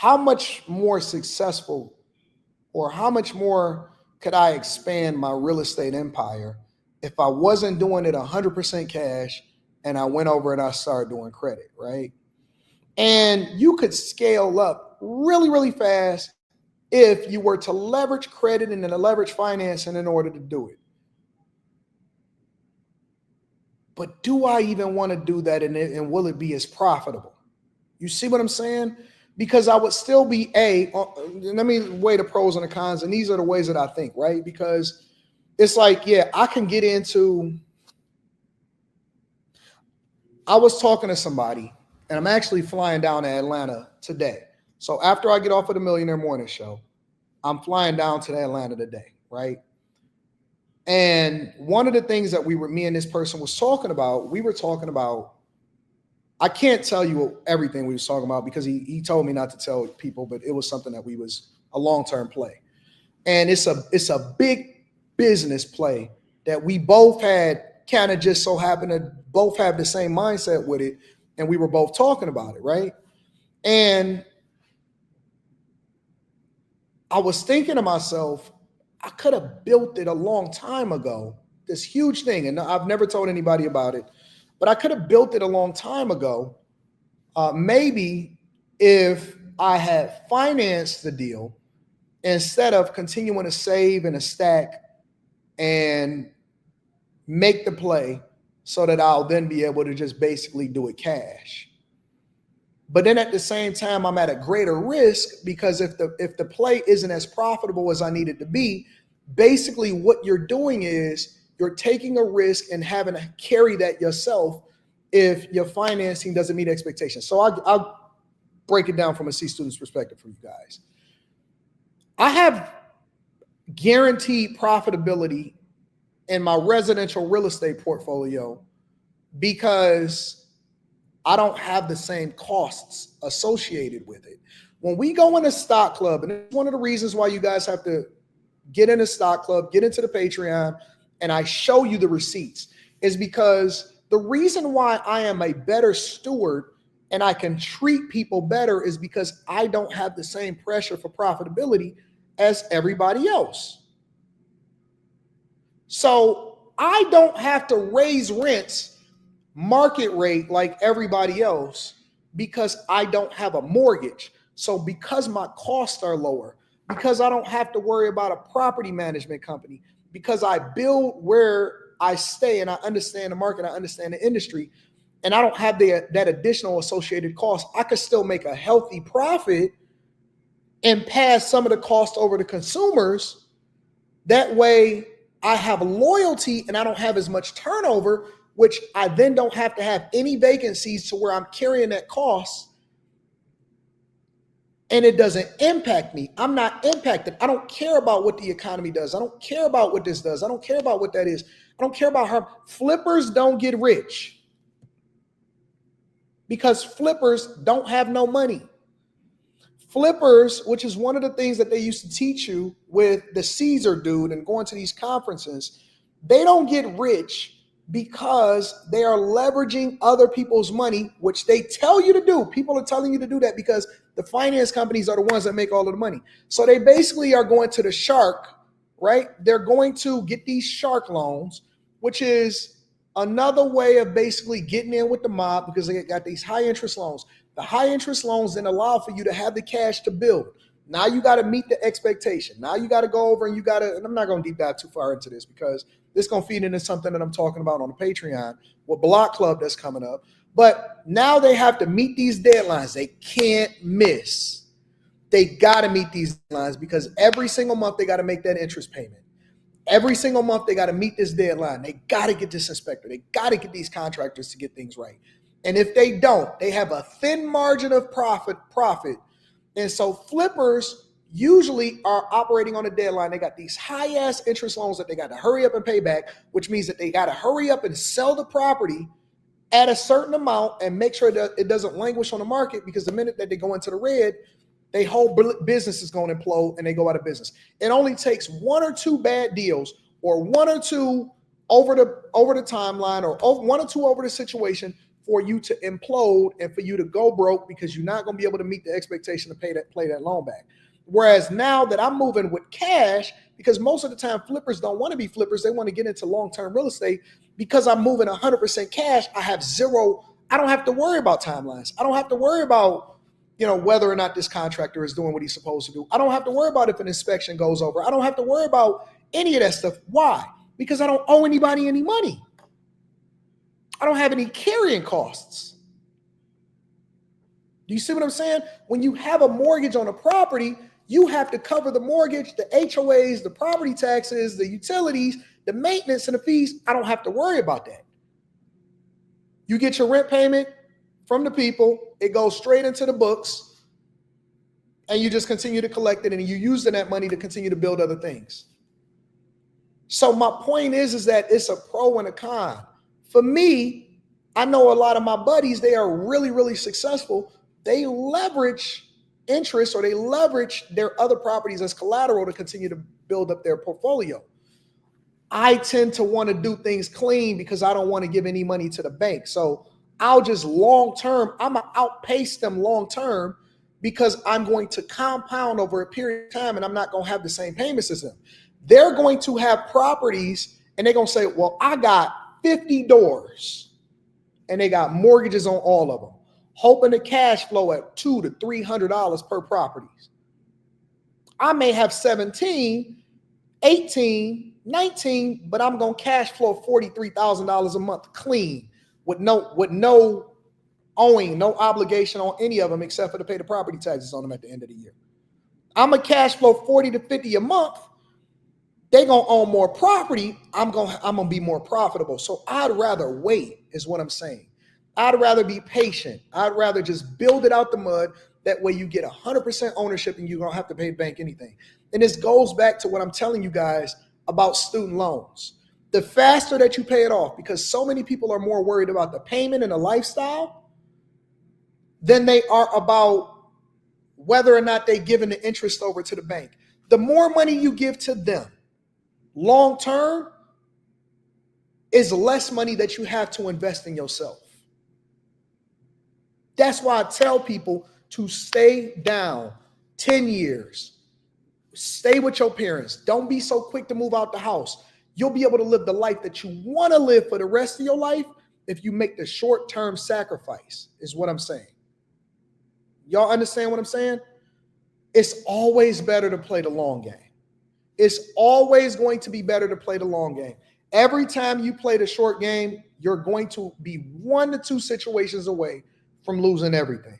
how much more successful or how much more could I expand my real estate empire if I wasn't doing it 100% cash and I went over and I started doing credit, right? And you could scale up really, really fast if you were to leverage credit and then leverage financing in order to do it. But do I even want to do that, and will it be as profitable? You see what I'm saying? Because I would still be let me weigh the pros and the cons, and these are the ways that I think, right? Because it's like, yeah, I can get into. I was talking to somebody, and I'm actually flying down to Atlanta today. So after I get off of the Millionaire Morning Show, I'm flying down to Atlanta today, right? And one of the things that me and this person was talking about, we were talking about, I can't tell you everything we was talking about because he told me not to tell people, but it was something that was a long-term play. And it's a big business play that we both had kind of just so happened to both have the same mindset with it. And we were both talking about it, right? And I was thinking to myself, I could have built it a long time ago, this huge thing. And I've never told anybody about it, but I could have built it a long time ago. Maybe if I had financed the deal instead of continuing to save and a stack and make the play so that I'll then be able to just basically do it cash. But then at the same time, I'm at a greater risk because if the play isn't as profitable as I need it to be, basically what you're doing is you're taking a risk and having to carry that yourself if your financing doesn't meet expectations. So I'll break it down from a C student's perspective for you guys. I have guaranteed profitability in my residential real estate portfolio because I don't have the same costs associated with it. When we go in a stock club, and it's one of the reasons why you guys have to get in a stock club, get into the Patreon, and I show you the receipts, is because the reason why I am a better steward and I can treat people better is because I don't have the same pressure for profitability as everybody else. So I don't have to raise rents market rate like everybody else because I don't have a mortgage. So because my costs are lower, because I don't have to worry about a property management company, because I build where I stay and I understand the market, I understand the industry, and I don't have that additional associated cost, I could still make a healthy profit and pass some of the cost over to consumers. That way I have loyalty and I don't have as much turnover, which I then don't have to have any vacancies to where I'm carrying that cost and it doesn't impact me. I'm not impacted. I don't care about what the economy does. I don't care about what this does. I don't care about what that is. I don't care about how flippers don't get rich because flippers don't have no money. Flippers, which is one of the things that they used to teach you with the Caesar dude and going to these conferences, they don't get rich because they are leveraging other people's money, which they tell you to do. People are telling you to do that because the finance companies are the ones that make all of the money. So they basically are going to the shark, right? They're going to get these shark loans, which is another way of basically getting in with the mob because they got these high interest loans. The high interest loans then allow for you to have the cash to build. Now you got to meet the expectation. Now you got to go over and you got to, and I'm not going to deep dive too far into this because this is going to feed into something that I'm talking about on the Patreon with Block Club that's coming up. But now they have to meet these deadlines. They can't miss. They got to meet these deadlines because every single month they got to make that interest payment. Every single month they got to meet this deadline. They got to get this inspector. They got to get these contractors to get things right. And if they don't, they have a thin margin of profit. And so flippers usually are operating on a deadline. They got these high ass interest loans that they got to hurry up and pay back, which means that they got to hurry up and sell the property at a certain amount and make sure that it doesn't languish on the market because the minute that they go into the red, their whole business is going to implode and they go out of business. It only takes one or two bad deals or one or two over the timeline or one or two over the situation for you to implode and for you to go broke because you're not going to be able to meet the expectation to play that loan back. Whereas now that I'm moving with cash, because most of the time flippers don't want to be flippers, they want to get into long-term real estate. Because I'm moving 100% cash, I don't have to worry about timelines. I don't have to worry about, whether or not this contractor is doing what he's supposed to do. I don't have to worry about if an inspection goes over. I don't have to worry about any of that stuff. Why? Because I don't owe anybody any money. I don't have any carrying costs. Do you see what I'm saying? When you have a mortgage on a property, you have to cover the mortgage, the HOAs, the property taxes, the utilities, the maintenance, and the fees. I don't have to worry about that. You get your rent payment from the people, it goes straight into the books, and you just continue to collect it, and you're using that money to continue to build other things. So my point is that it's a pro and a con. For me, I know a lot of my buddies, they are really, really successful. They leverage interest, or they leverage their other properties as collateral to continue to build up their portfolio. I tend to want to do things clean because I don't want to give any money to the bank. So I'll just I'm going to outpace them long-term because I'm going to compound over a period of time and I'm not going to have the same payments as them. They're going to have properties and they're going to say, well, I got 50 doors and they got mortgages on all of them, hoping to cash flow at $200 to $300 per property. I may have 17, 18, 19, but I'm going to cash flow $43,000 a month clean with no owing, no obligation on any of them except for to pay the property taxes on them at the end of the year. I'm going to cash flow 40 to 50 a month. They're going to own more property. I'm going to be more profitable. So I'd rather wait is what I'm saying. I'd rather be patient. I'd rather just build it out the mud. That way you get 100% ownership and you don't have to pay the bank anything. And this goes back to what I'm telling you guys about student loans. The faster that you pay it off, because so many people are more worried about the payment and the lifestyle than they are about whether or not they're giving the interest over to the bank. The more money you give to them long term is less money that you have to invest in yourself. That's why I tell people to stay down 10 years. Stay with your parents. Don't be so quick to move out the house. You'll be able to live the life that you want to live for the rest of your life if you make the short-term sacrifice, is what I'm saying. Y'all understand what I'm saying? It's always better to play the long game. It's always going to be better to play the long game. Every time you play the short game, you're going to be 1 to 2 situations away from losing everything.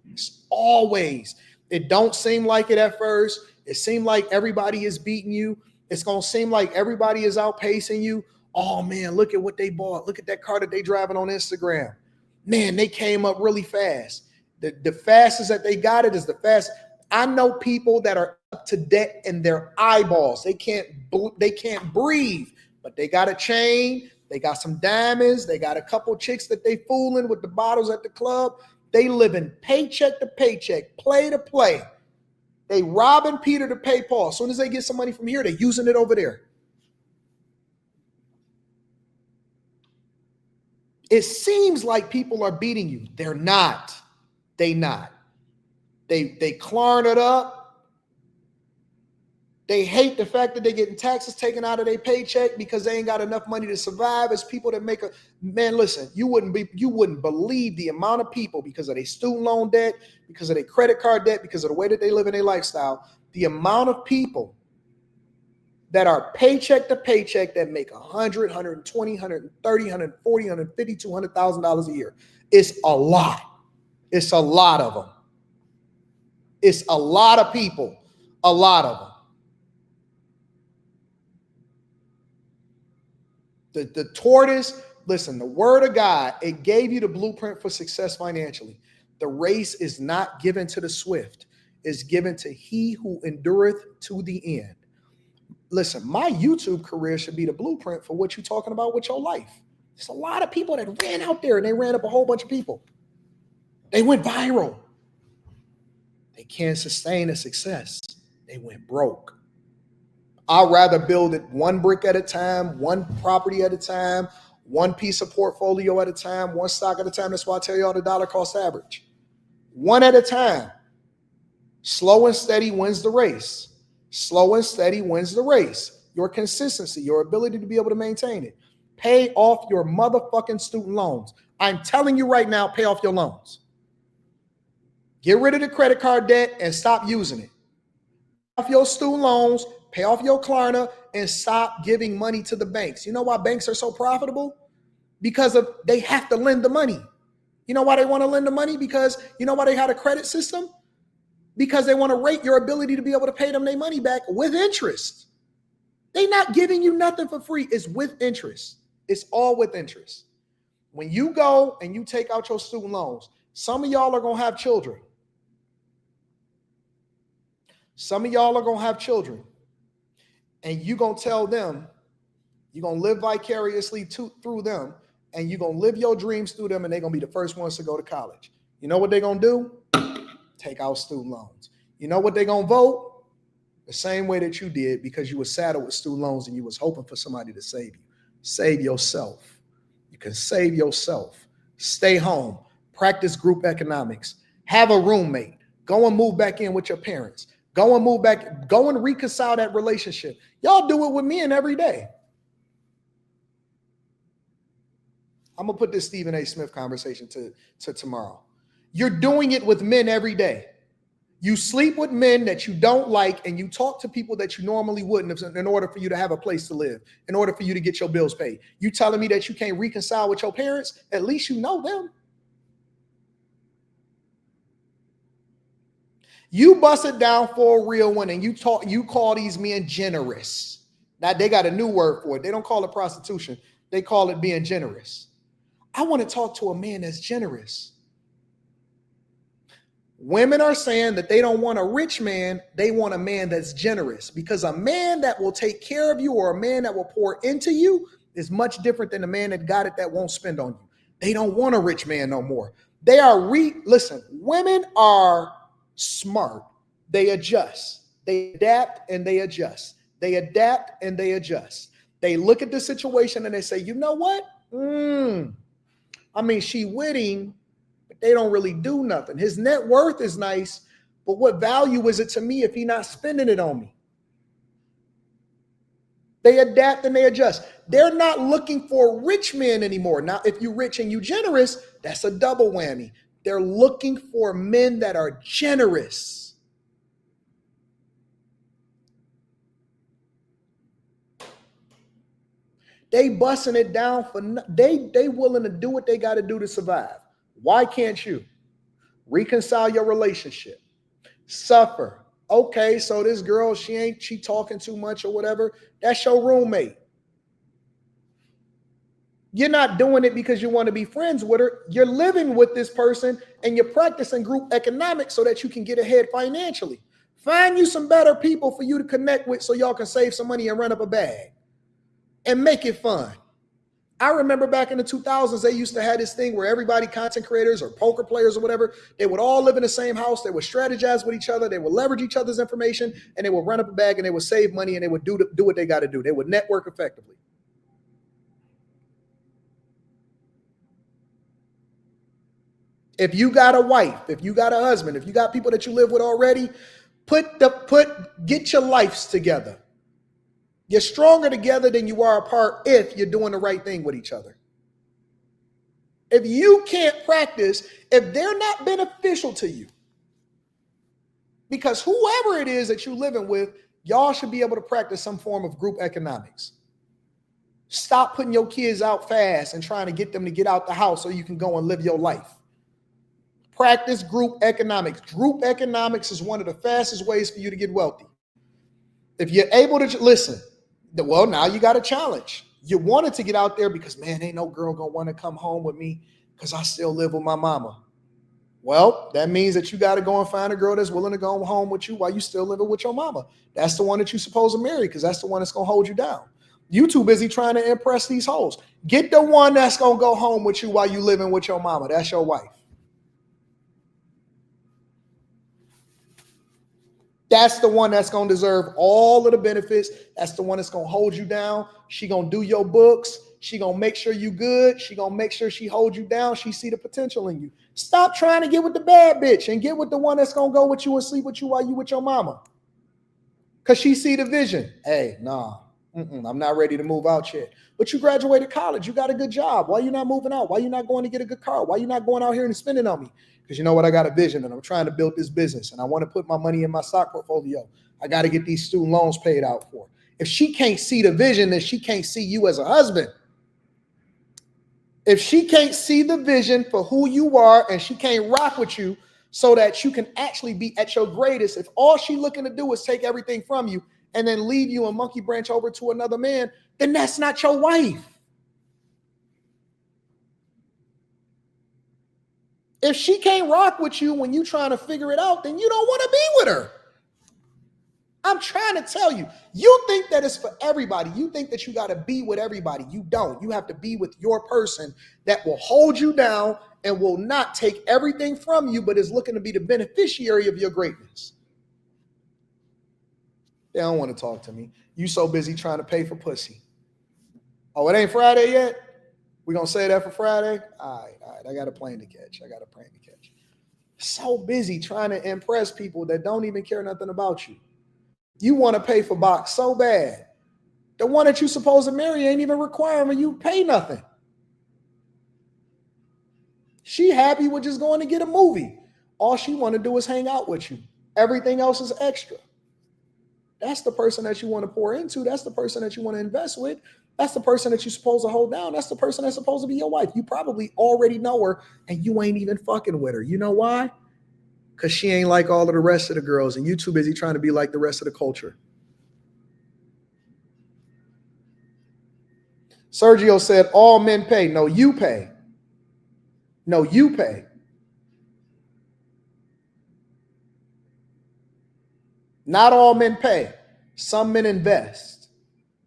It's always. It don't seem like it at first. It seems like everybody is beating you. It's going to seem like everybody is outpacing you. Oh, man, look at what they bought. Look at that car that they driving on Instagram. Man, they came up really fast. The fastest that they got it is the fastest. I know people that are up to debt in their eyeballs. They can't breathe, but they got a chain. They got some diamonds. They got a couple chicks that they fooling with the bottles at the club. They living paycheck to paycheck, play to play. They robbing Peter to pay Paul. As soon as they get some money from here, they're using it over there. It seems like people are beating you. They're not. They not. They clawing it up. They hate the fact that they're getting taxes taken out of their paycheck because they ain't got enough money to survive. As people that make listen, you wouldn't believe the amount of people, because of their student loan debt, because of their credit card debt, because of the way that they live in their lifestyle, the amount of people that are paycheck to paycheck that make $100, $120, $130, $140, $150, $200,000 a year. It's a lot. It's a lot of them. It's a lot of people. A lot of them. The tortoise, listen, the word of God, it gave you the blueprint for success financially. The race is not given to the swift. It's given to he who endureth to the end. Listen, my YouTube career should be the blueprint for what you're talking about with your life. There's a lot of people that ran out there and they ran up a whole bunch of people. They went viral. They can't sustain a success. They went broke. I'd rather build it one brick at a time, one property at a time, One piece of portfolio at a time, one stock at a time. That's why I tell y'all the dollar cost average. One at a time. Slow and steady wins the race. Slow and steady wins the race. Your consistency, your ability to be able to maintain it. Pay off your motherfucking student loans. I'm telling you right now, pay off your loans. Get rid of the credit card debt and stop using it. Pay off your student loans, pay off your Klarna, and stop giving money to the banks. You know why banks are so profitable? Because they have to lend the money. You know why they want to lend the money? Because you know why they had a credit system? Because they want to rate your ability to be able to pay them their money back with interest. They're not giving you nothing for free. It's with interest. It's all with interest. When you go and you take out your student loans, some of y'all are going to have children. Some of y'all are going to have children. And you're going to tell them, you're going to live vicariously through them, and you're going to live your dreams through them, and they're going to be the first ones to go to college. You know what they're going to do? Take out student loans. You know what they're going to vote? The same way that you did, because you were saddled with student loans and you was hoping for somebody to save you. Save yourself. You can save yourself. Stay home. Practice group economics. Have a roommate. Go and move back in with your parents. Go and move back. Go and reconcile that relationship. Y'all do it with men every day. I'm going to put this Stephen A. Smith conversation to tomorrow. You're doing it with men every day. You sleep with men that you don't like, and you talk to people that you normally wouldn't in order for you to have a place to live, in order for you to get your bills paid. You telling me that you can't reconcile with your parents? At least you know them. You bust it down for a real one, and you call these men generous. Now they got a new word for it. They don't call it prostitution. They call it being generous. I want to talk to a man that's generous. Women are saying that they don't want a rich man. They want a man that's generous, because a man that will take care of you or a man that will pour into you is much different than a man that got it that won't spend on you. They don't want a rich man no more. They are listen, women are smart. They adjust. They adapt and they adjust. They adapt and they adjust. They look at the situation and they say, you know what? She winning. They don't really do nothing. His net worth is nice, but what value is it to me if he's not spending it on me? They adapt and they adjust. They're not looking for rich men anymore. Now, if you're rich and you're generous, that's a double whammy. They're looking for men that are generous. They busting it down they willing to do what they got to do to survive. Why can't you? Reconcile your relationship. Suffer. Okay, so this girl, she talking too much or whatever. That's your roommate. You're not doing it because you want to be friends with her. You're living with this person and you're practicing group economics so that you can get ahead financially. Find you some better people for you to connect with so y'all can save some money and run up a bag and make it fun. I remember back in the 2000s, they used to have this thing where everybody, content creators or poker players or whatever, they would all live in the same house. They would strategize with each other. They would leverage each other's information, and they would run up a bag and they would save money and they would do what they got to do. They would network effectively. If you got a wife, if you got a husband, if you got people that you live with already, get your lives together. You're stronger together than you are apart if you're doing the right thing with each other. If you can't practice, if they're not beneficial to you, because whoever it is that you're living with, y'all should be able to practice some form of group economics. Stop putting your kids out fast and trying to get them to get out the house so you can go and live your life. Practice group economics. Group economics is one of the fastest ways for you to get wealthy. If you're able to listen, well, now you got a challenge. You wanted to get out there because, man, ain't no girl gonna want to come home with me because I still live with my mama. Well, that means that you got to go and find a girl that's willing to go home with you while you still living with your mama. That's the one that you're supposed to marry, because that's the one that's gonna hold you down. You too busy trying to impress these hoes. Get the one that's gonna go home with you while you living with your mama. That's your wife. That's the one that's going to deserve all of the benefits. That's the one that's going to hold you down. She going to do your books. She gonna make sure you good. She gonna make sure she holds you down. She see the potential in you. Stop trying to get with the bad bitch and get with the one that's gonna go with you and sleep with you while you with your mama. Cause she see the vision. Hey, nah, I'm not ready to move out yet. But you graduated college. You got a good job. Why you not moving out? Why you not going to get a good car? Why you not going out here and spending on me? Because you know what? I got a vision and I'm trying to build this business and I want to put my money in my stock portfolio. I got to get these student loans paid out for. If she can't see the vision, then she can't see you as a husband. If she can't see the vision for who you are and she can't rock with you so that you can actually be at your greatest, if all she looking to do is take everything from you and then leave you and monkey branch over to another man, then that's not your wife. If she can't rock with you when you trying to figure it out, then you don't want to be with her. I'm trying to tell you, you think that it's for everybody. You think that you got to be with everybody. You don't. You have to be with your person that will hold you down and will not take everything from you, but is looking to be the beneficiary of your greatness. They don't want to talk to me. You so busy trying to pay for pussy. Oh, it ain't Friday yet? We gonna say that for Friday? All right. I got a plane to catch. So busy trying to impress people that don't even care nothing about you. You want to pay for box so bad. The one that you supposed to marry ain't even requiring you pay nothing. She happy with just going to get a movie. All she want to do is hang out with you. Everything else is extra. That's the person that you want to pour into. That's the person that you want to invest with. That's the person that you're supposed to hold down. That's the person that's supposed to be your wife. You probably already know her and you ain't even fucking with her. You know why? Because she ain't like all of the rest of the girls and you too busy trying to be like the rest of the culture. Sergio said, all men pay. No, you pay. No, you pay. Not all men pay. Some men invest.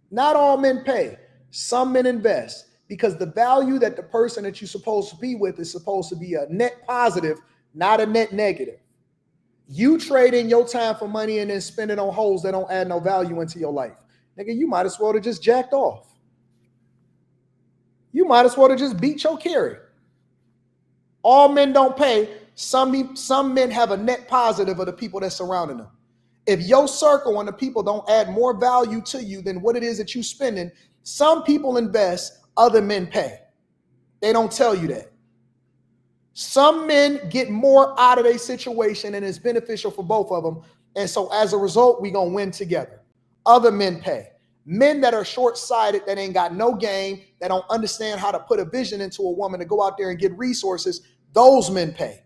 Not all men pay. Some men invest because the value that the person that you're supposed to be with is supposed to be a net positive, not a net negative. You trade in your time for money and then spend it on hoes that don't add no value into your life. Nigga, you might as well have just jacked off. You might as well have just beat your carry. All men don't pay. Some men have a net positive of the people that's surrounding them. If your circle and the people don't add more value to you than what it is that you're spending, some people invest, other men pay. They don't tell you that. Some men get more out of their situation and it's beneficial for both of them. And so as a result, we're going to win together. Other men pay. Men that are short-sighted, that ain't got no game, that don't understand how to put a vision into a woman to go out there and get resources, those men pay.